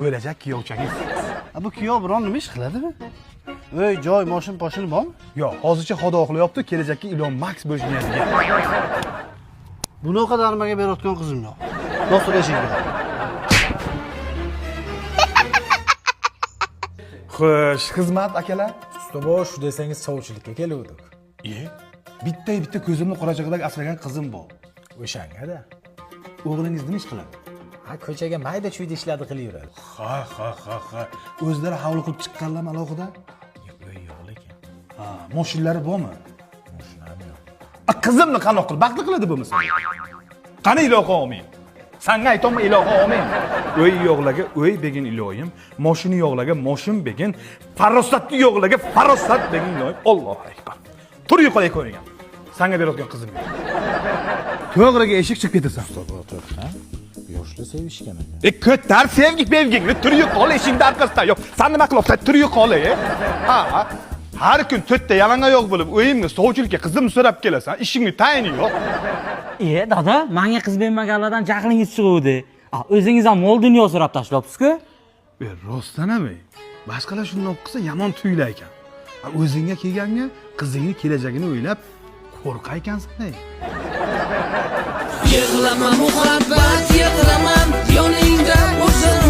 O'lajak kuyovchangiz. Bu kuyov biron nima ish qiladimi? Uy, joy, moshin, poshini bormi? Yo'q, hozircha xudo qilyapti, kelajakka Elon Musk bo'lish niyatiga. Bunaqa darmaga berayotgan qizim yo'q. Dostur eshikda. Xo'sh, xizmat akalar. Ustobosh desangiz sovchilikka keluvdik. Bitta ko'zimni qorachig'idagi asragan qizim bor. O'shangada. O'g'lingiz nima ish qiladi? Ha, ko'chaga mayda-chuyda ishlarni qilaveradi. Ha. O'zlari havlu qilib chiqqanlarmi alohida? Uy yo'q lekin. Ha, mashinalari bormi? Mashinam yo'q. Qizimni qanoq qilib baxtli qiladi bo'lmasa. Qani ilohi omin. Senga aytaman ilohi omin. Uy yo'qlarga uy begin ilohim, mashina yo'qlarga moshin begin, farosatni yo'qlarga farosat begin ilohim. Allohu akbar. Tur yo'qolay ko'rgan. Senga berayotgan qizim yo'q. To'g'riga eshik chiqib ketasan. O'tir, ha? Yoshlar sevishgan ekan. Ko'tar sevgi bevgingni tur yo'qol eshikning orqasida yo'q. Sen nima qilyapsan? Tur yo'qol. Ha. Har kun to'rtta yalang oyoq bo'lib, uyimga sovchilikka qizim so'rab kelasan, ishingni tayini yo'q. Dada, menga qiz bermaganlardan jahlingiz chiquvdi. O'zingiz ham mol dunyo so'rab tashlabsiz-ku? Rostdanami? Boshqalar shunday qilsa yomon tuyular ekan. O'zingga kelganga qizingni kelajagini o'ylab qo'rqar ekansan. Yig'lama muhabbat, yig'lamam yoningda o'zim